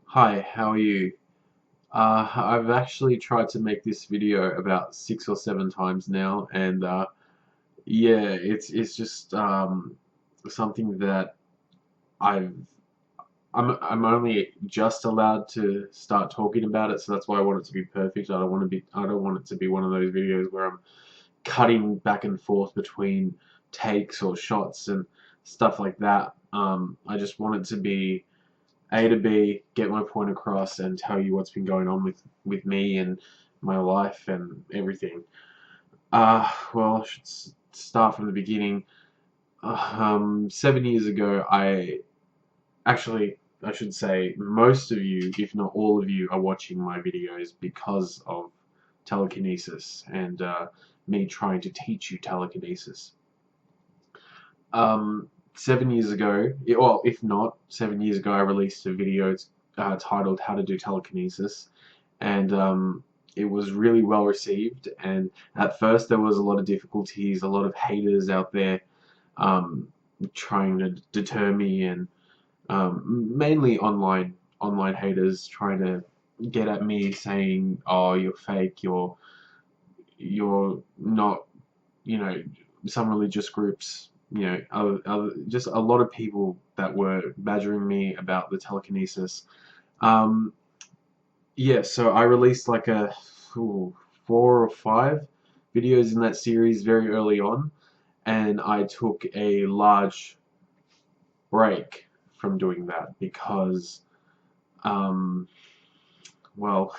Hi, how are you? I've actually tried to make this video about 6 or 7 times now, and yeah, it's just something that I've I'm only just allowed to start talking about it, so that's why I want it to be perfect. I don't want it to be one of those videos where I'm cutting back and forth between takes or shots and stuff like that. I just want it to be A to B, get my point across, and tell you what's been going on with me and my life and everything. Well, I should start from the beginning. 7 years ago, I should say, most of you, if not all of you, are watching my videos because of telekinesis and me trying to teach you telekinesis. 7 years ago, well, if not, 7 years ago, I released a video titled "How to Do Telekinesis," and it was really well received. And at first, there was a lot of difficulties, a lot of haters out there um, trying to deter me, and mainly online haters trying to get at me, saying, "Oh, you're fake. You're not." You know, some religious groups, just a lot of people that were badgering me about the telekinesis. Um, yeah, so I released like ooh, 4 or 5 videos in that series very early on, and I took a large break from doing that because, um, well,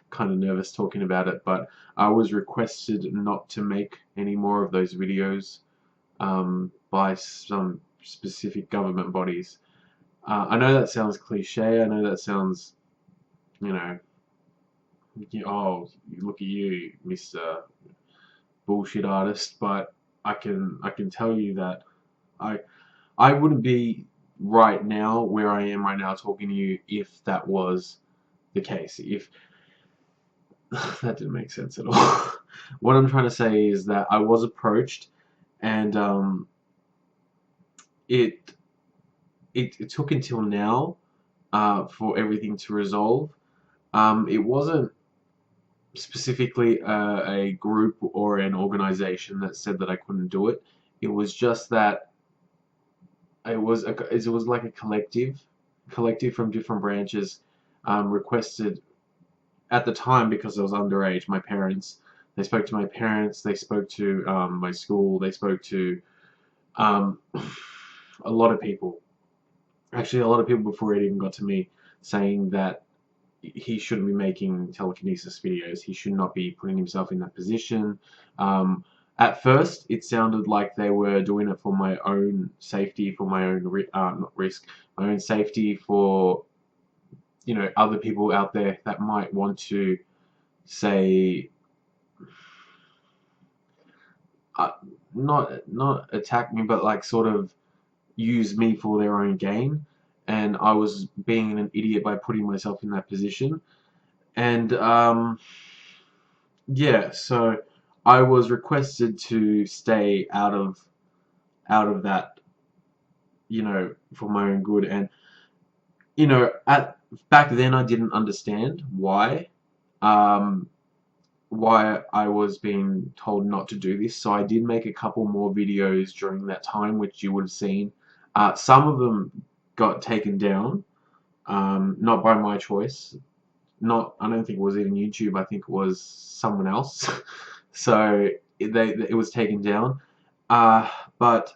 kind of nervous talking about it, but I was requested not to make any more of those videos by some specific government bodies. I know that sounds cliche. I know that sounds, you know, oh, look at you, Mr. Bullshit Artist. But I can tell you that I I wouldn't be right now where I am right now talking to you if that was the case. If that didn't make sense at all. What I'm trying to say is that I was approached, and it it took until now for everything to resolve. It wasn't specifically a group or an organization that said that I couldn't do it. It was just that it was like a collective from different branches requested at the time, because I was underage. My parents, they spoke to my parents, they spoke to my school, they spoke to um, a lot of people. Actually, a lot of people before it even got to me, saying that he shouldn't be making telekinesis videos. He should not be putting himself in that position. Um, at first, it sounded like they were doing it for my own safety, for my own not risk, my own safety, for other people out there that might want to say, uh, not attack me, but like sort of use me for their own gain. And I was being an idiot by putting myself in that position. And yeah, so I was requested to stay out of that, for my own good. And at back then I didn't understand um, why I was being told not to do this. So I did make a couple more videos during that time, which you would have seen. Some of them got taken down, not by my choice. Not, I don't think it was even YouTube. I think it was someone else. So it was taken down. Uh, but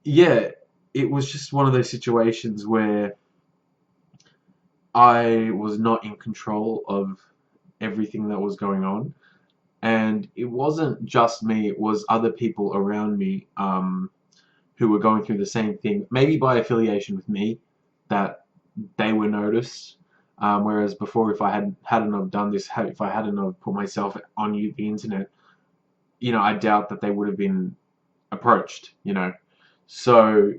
yeah, it was just one of those situations where I was not in control of everything that was going on, and it wasn't just me. It was other people around me who were going through the same thing, maybe by affiliation with me, that they were noticed. Whereas before, if I hadn't have done this, if I hadn't have put myself on the internet, I doubt that they would have been approached. So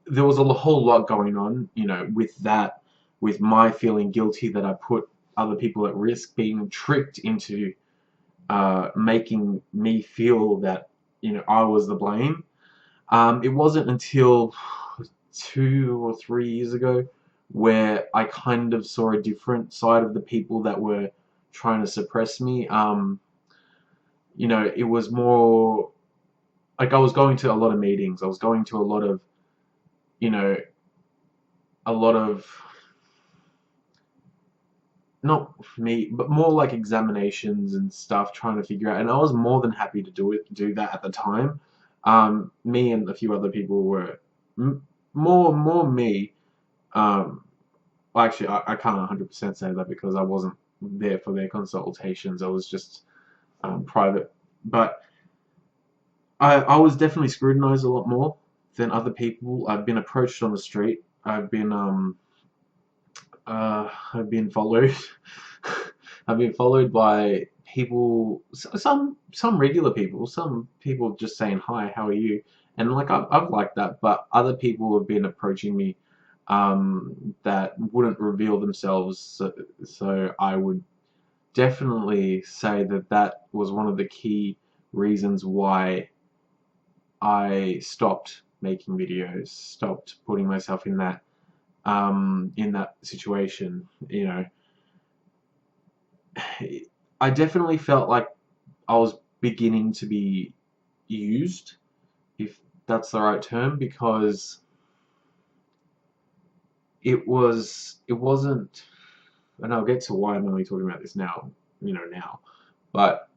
there was a whole lot going on, with that, with my feeling guilty that I put other people at risk, being tricked into making me feel that I was the blame. It wasn't until 2 or 3 years ago where I kind of saw a different side of the people that were trying to suppress me. You know, it was more like I was going to a lot of meetings. I was going to a lot of, you know, a lot of not me, but more like examinations and stuff, trying to figure out. And I was more than happy to do that at the time. Me and a few other people were more me. Um, well, actually, I can't 100% say that because I wasn't there for their consultations. I was just private, but I was definitely scrutinized a lot more than other people. I've been approached on the street. I've been followed. I've been followed by people, some regular people, some people just saying hi, how are you, and like I've liked that, but other people have been approaching me that wouldn't reveal themselves, so I would definitely say that that was one of the key reasons why I stopped making videos, stopped putting myself in that situation. You know, I definitely felt like I was beginning to be used, if that's the right term, because it wasn't, and I'll get to why I'm only talking about this now, you know, now, but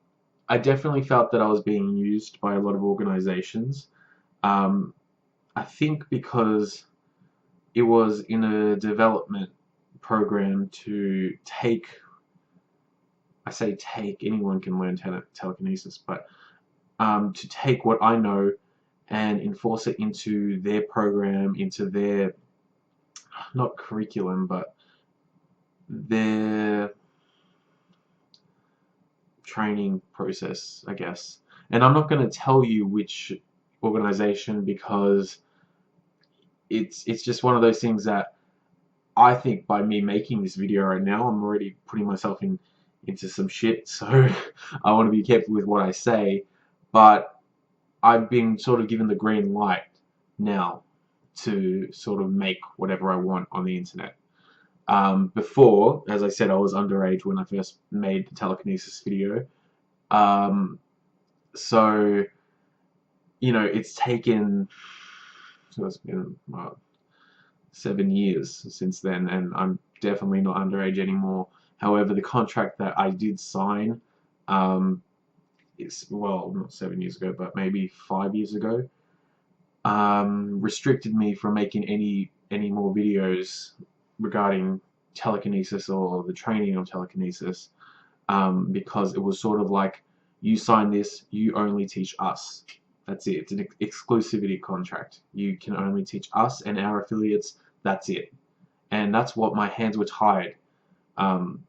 I definitely felt that I was being used by a lot of organizations. Um, I think because it was in a development program to take, I say take, anyone can learn telekinesis, but to take what I know and enforce it into their program, into their, not curriculum, but their training process, I guess. And I'm not going to tell you which organization because it's just one of those things that I think by me making this video right now, I'm already putting myself into some shit. So I want to be careful with what I say, but I've been sort of given the green light now to sort of make whatever I want on the internet. Before, as I said, I was underage when I first made the telekinesis video. Um, so, you know, it's taken, so it's been 7 years since then, and I'm definitely not underage anymore. However, the contract that I did sign, is, well, not 7 years ago, but maybe 5 years ago, restricted me from making any more videos regarding telekinesis or the training of telekinesis, because it was sort of like, you sign this, you only teach us. That's it. It's an exclusivity contract. You can only teach us and our affiliates. That's it. And that's what my hands were tied.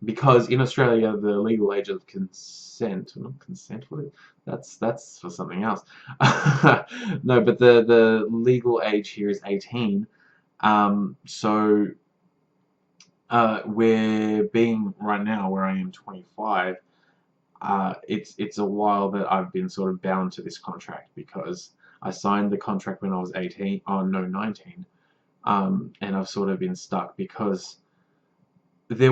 Because in Australia, the legal age of consent, not consent, that's for something else. No, but the legal age here is 18. So we're being right now where I am 25. It's a while that I've been sort of bound to this contract because I signed the contract when I was 18. Oh no, 19. And I've sort of been stuck because there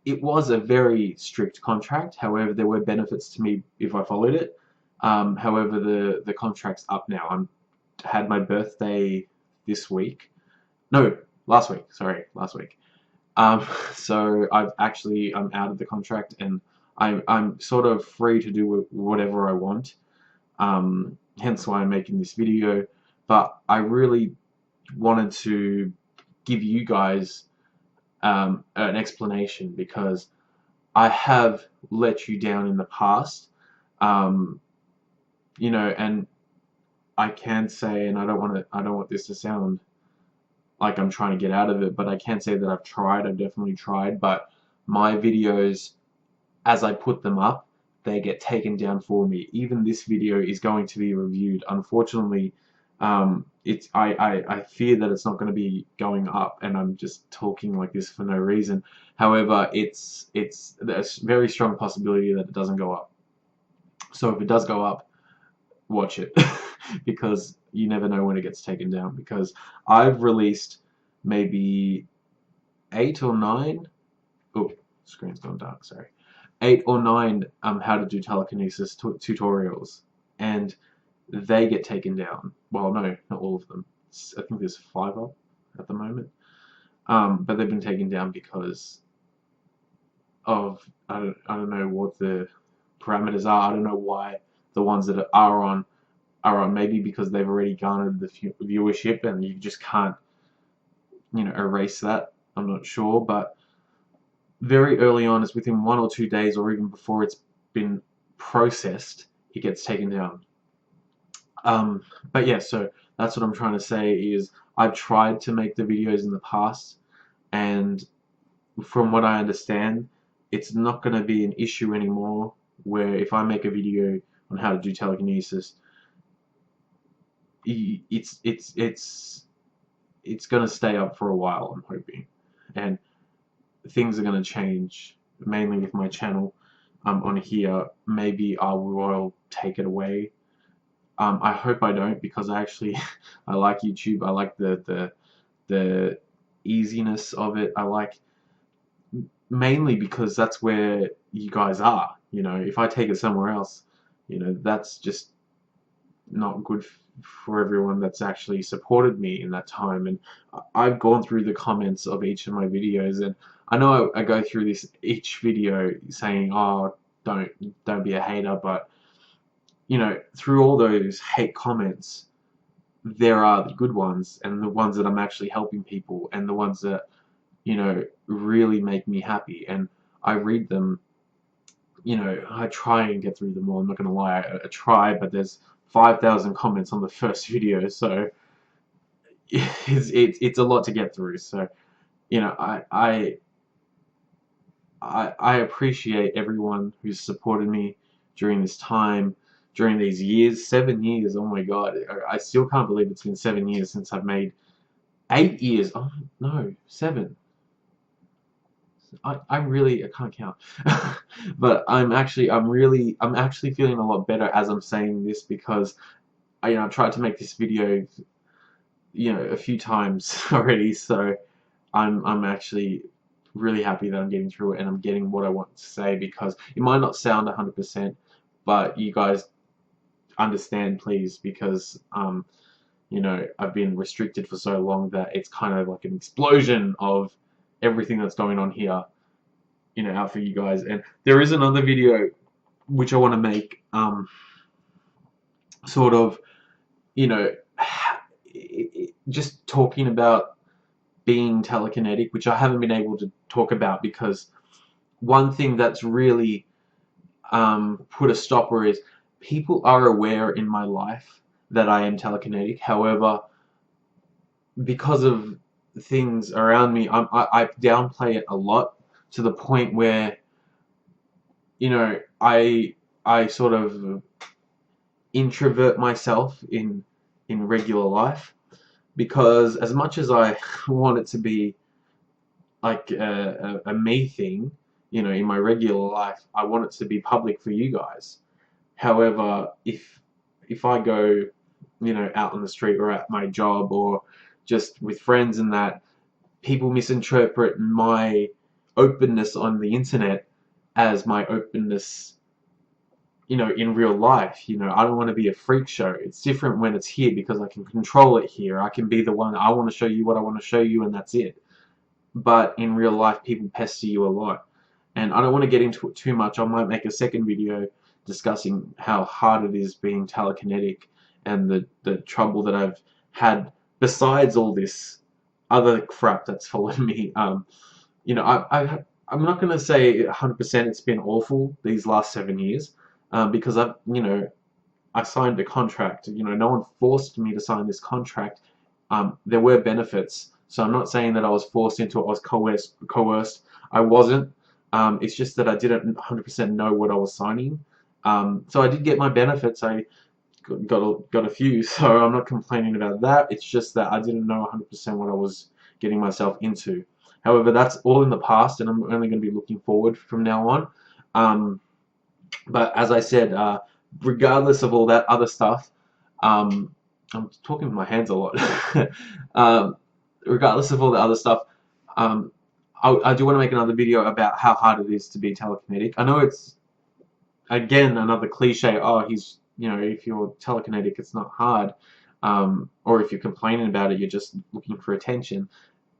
it was a very strict contract. However, there were benefits to me if I followed it. However, the contract's up now. I'm had my birthday this week. No, last week. Sorry, last week. So I'm out of the contract and I'm sort of free to do whatever I want. Hence why I'm making this video. But I really wanted to give you guys an explanation because I have let you down in the past. Um, you know, and I can say, and I don't want this to sound like I'm trying to get out of it, but I can say that I've definitely tried, but my videos, as I put them up, they get taken down for me. Even this video is going to be reviewed. Unfortunately, I fear that it's not going to be going up, and I'm just talking like this for no reason. However, there's a very strong possibility that it doesn't go up. So if it does go up, watch it because you never know when it gets taken down. Because I've released maybe 8 or 9. Oh, screen's gone dark. Sorry. 8 or 9 how to do telekinesis tutorials, and they get taken down. Well, no, not all of them. I think there's 5 up at the moment. But they've been taken down because of I don't know what the parameters are. I don't know why the ones that are on maybe because they've already garnered the viewership and you just can't erase that. I'm not sure, but very early on, it's within 1 or 2 days or even before it's been processed, it gets taken down. But yeah, so that's what I'm trying to say is I've tried to make the videos in the past, and from what I understand, it's not going to be an issue anymore where if I make a video on how to do telekinesis, it's going to stay up for a while, I'm hoping, and things are going to change mainly with my channel on here. Maybe I will take it away. I hope I don't, because I actually I like YouTube. I like the easiness of it. I like, mainly because that's where you guys are. If I take it somewhere else, that's just not good for everyone that's actually supported me in that time. And I've gone through the comments of each of my videos, and I know I go through this each video saying, oh, don't be a hater, but through all those hate comments, there are the good ones, and the ones that I'm actually helping people, and the ones that really make me happy, and I read them. I try and get through them all. I'm not gonna lie, I try, but there's 5,000 comments on the first video, so it's a lot to get through. So I appreciate everyone who's supported me during this time, during these years. 7 years, oh my god, I still can't believe it's been 7 years since I've made 8 years. Oh no, 7. I can't count. But I'm actually feeling a lot better as I'm saying this, because I tried to make this video a few times already, so I'm actually really happy that I'm getting through it and I'm getting what I want to say, because it might not sound 100%, but you guys understand, please, because I've been restricted for so long that it's kind of like an explosion of everything that's going on here, out for you guys. And there is another video which I want to make, sort of, just talking about being telekinetic, which I haven't been able to talk about, because one thing that's really put a stopper is people are aware in my life that I am telekinetic. However, because of things around me, I downplay it a lot, to the point where I sort of introvert myself in regular life, because as much as I want it to be like a me thing, in my regular life, I want it to be public for you guys. However, if I go, out on the street or at my job or just with friends and that, people misinterpret my openness on the internet as my openness, in real life. I don't want to be a freak show. It's different when it's here, because I can control it here. I can be the one. I want to show you what I want to show you, and that's it. But in real life, people pester you a lot, and I don't want to get into it too much. I might make a second video discussing how hard it is being telekinetic, and the trouble that I've had besides all this other crap that's followed me. I'm not going to say 100% it's been awful these last 7 years, because I signed a contract. No one forced me to sign this contract. There were benefits, so I'm not saying that I was forced into it. I was coerced. I wasn't. It's just that I didn't 100% know what I was signing. So I did get my benefits. I got a few, so I'm not complaining about that. It's just that I didn't know 100% what I was getting myself into. However, that's all in the past, and I'm only going to be looking forward from now on. But as I said, regardless of all that other stuff, I'm talking with my hands a lot. regardless of all the other stuff, um, I do want to make another video about how hard it is to be telekinetic. I know it's, again, another cliche. Oh, if you're telekinetic, it's not hard. Or if you're complaining about it, you're just looking for attention.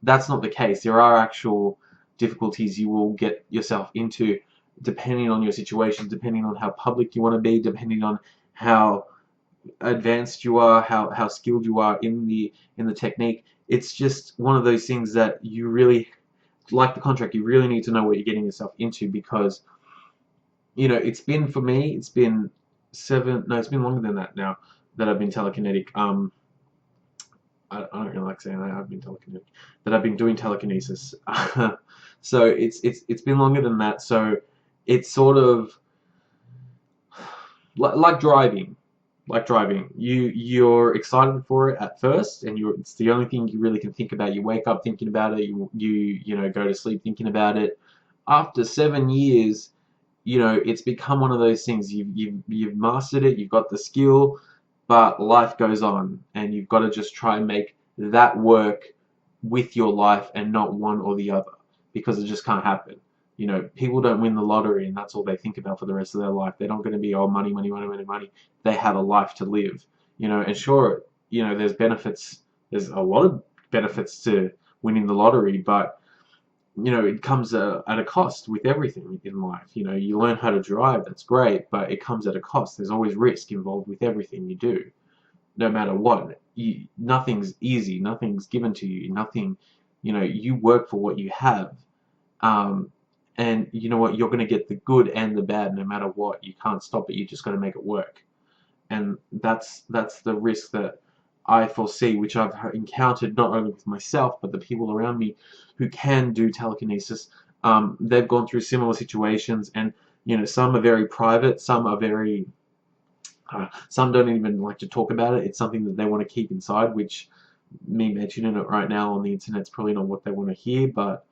That's not the case. There are actual difficulties you will get yourself into, depending on your situation, depending on how public you want to be, depending on how advanced you are, how skilled you are in the technique. It's just one of those things that you really, like the contract, you really need to know what you're getting yourself into, because it's been, for me, it's been it's been longer than that now that I've been telekinetic. I don't really like saying that I've been telekinetic, that I've been doing telekinesis. So it's been longer than that. So it's sort of like driving. Like driving, you're excited for it at first, and it's the only thing you really can think about. You wake up thinking about it. You go to sleep thinking about it. After 7 years, it's become one of those things. You've mastered it. You've got the skill, but life goes on, and you've got to just try and make that work with your life, and not one or the other, because it just can't happen. People don't win the lottery and that's all they think about for the rest of their life. They're not going to be, oh, money, money, money, money, money. They have a life to live. And sure, there's benefits. There's a lot of benefits to winning the lottery, but it comes at a cost with everything in life. You learn how to drive, that's great, but it comes at a cost. There's always risk involved with everything you do, no matter what. Nothing's easy. Nothing's given to you. Nothing. You work for what you have. And you know what? You're going to get the good and the bad no matter what. You can't stop it. You just got to make it work. And that's the risk that I foresee, which I've encountered not only with myself, but the people around me who can do telekinesis. They've gone through similar situations, and some are very private, some are very, some don't even like to talk about it. It's something that they want to keep inside, which, me mentioning it right now on the internet's probably not what they want to hear, but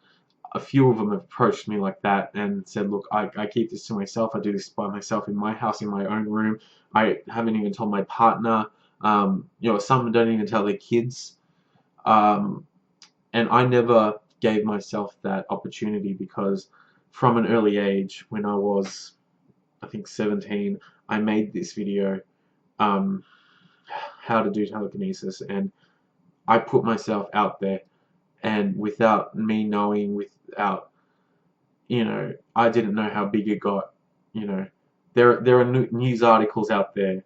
a few of them have approached me like that and said, look, I keep this to myself. I do this by myself in my house, in my own room. I haven't even told my partner. Some don't even tell their kids. And I never gave myself that opportunity, because from an early age, when I was, I think, 17, I made this video, how to do telekinesis, and I put myself out there, and without me knowing, without, I didn't know how big it got. There are news articles out there,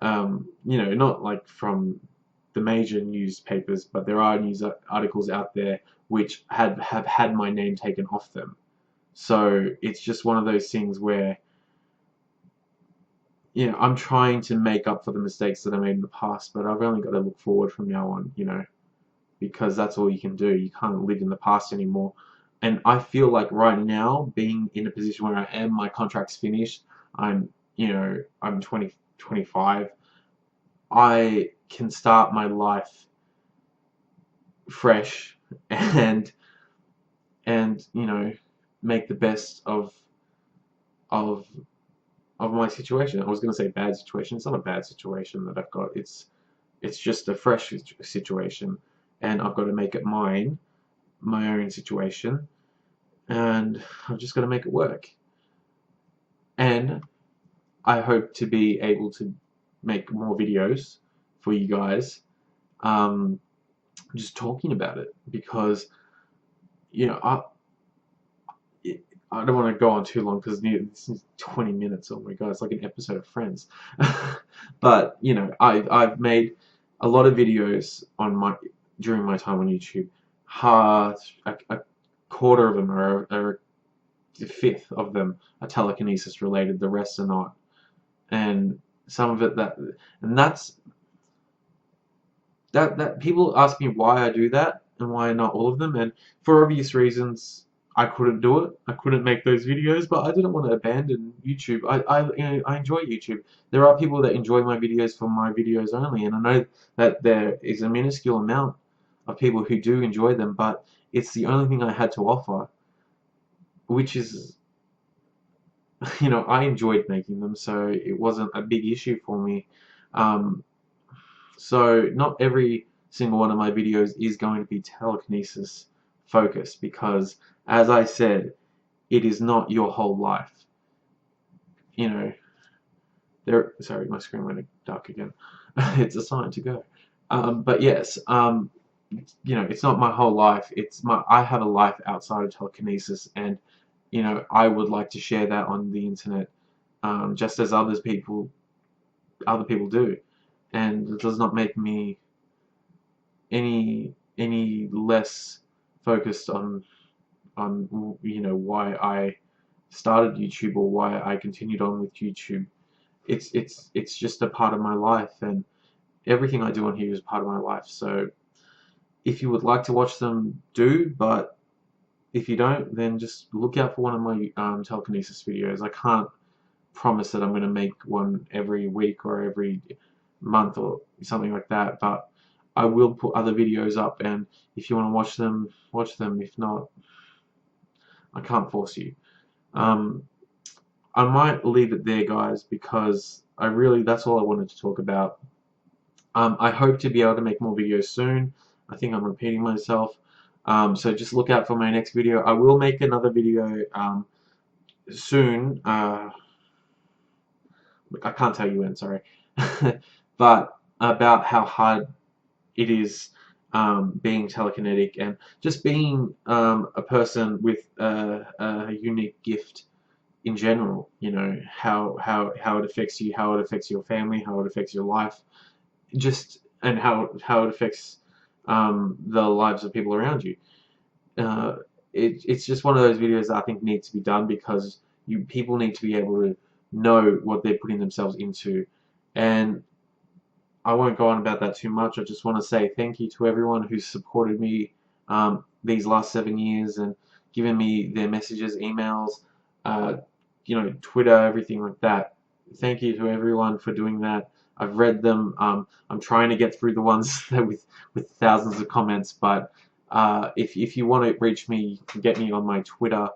not like from the major newspapers, but there are news articles out there which have had my name taken off them. So it's just one of those things where, I'm trying to make up for the mistakes that I made in the past, but I've only got to look forward from now on, because that's all you can do. You can't live in the past anymore. And I feel like right now, being in a position where I am, my contract's finished, I'm 20, 25, I can start my life fresh, and make the best of my situation. I was going to say bad situation. It's not a bad situation that I've got. It's just a fresh situation, and I've got to make it mine, my own situation, and I've just got to make it work. And I hope to be able to make more videos for you guys, just talking about it, because I don't want to go on too long, because this is 20 minutes. Oh my god, it's like an episode of Friends. But I've made a lot of videos during my time on YouTube. A quarter of them are a fifth of them are telekinesis related. The rest are not, and some of it that's that people ask me why I do that and why not all of them, and for obvious reasons. I couldn't do it. I couldn't make those videos, but I didn't want to abandon YouTube. I enjoy YouTube. There are people that enjoy my videos for my videos only, and I know that there is a minuscule amount of people who do enjoy them, but it's the only thing I had to offer, which is, I enjoyed making them, so it wasn't a big issue for me. So not every single one of my videos is going to be telekinesis focused, because, as I said, it is not your whole life. You know, sorry, my screen went dark again. It's a sign to go. But yes, you know, it's not my whole life. I have a life outside of telekinesis, and you know, I would like to share that on the internet, just as other people do, and it does not make me any less focused on you know, why I started YouTube or why I continued on with YouTube. It's just a part of my life, and everything I do on here is part of my life. So if you would like to watch them, do, but if you don't, then just look out for one of my telekinesis videos. I can't promise that I'm going to make one every week or every month or something like that, but I will put other videos up, and if you want to watch them, watch them. If not, I can't force you. Um, I might leave it there, guys, because that's all I wanted to talk about. I hope to be able to make more videos soon. I think I'm repeating myself. So just look out for my next video. I will make another video soon. I can't tell you when, sorry. But about how hard it is being telekinetic, and just being a person with a unique gift in general. You know, how it affects you, how it affects your family, how it affects your life, and how it affects the lives of people around you. Uh, it's just one of those videos that I think needs to be done, because people need to be able to know what they're putting themselves into. And I won't go on about that too much. I just want to say thank you to everyone who's supported me these last 7 years, and given me their messages, emails, uh, you know, Twitter, everything like that. Thank you to everyone for doing that. I've read them. I'm trying to get through the ones that with thousands of comments, but if you want to reach me, you can get me on my Twitter.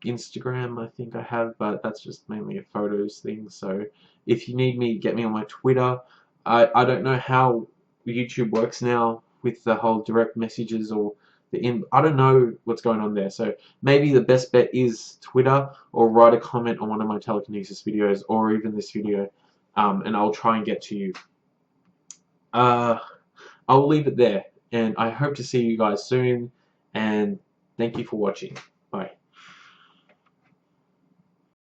Instagram I think I have, but that's just mainly a photos thing. So if you need me, get me on my Twitter. I don't know how YouTube works now with the whole direct messages, or I don't know what's going on there. So maybe the best bet is Twitter, or write a comment on one of my telekinesis videos, or even this video, and I'll try and get to you. I'll leave it there, and I hope to see you guys soon, and thank you for watching.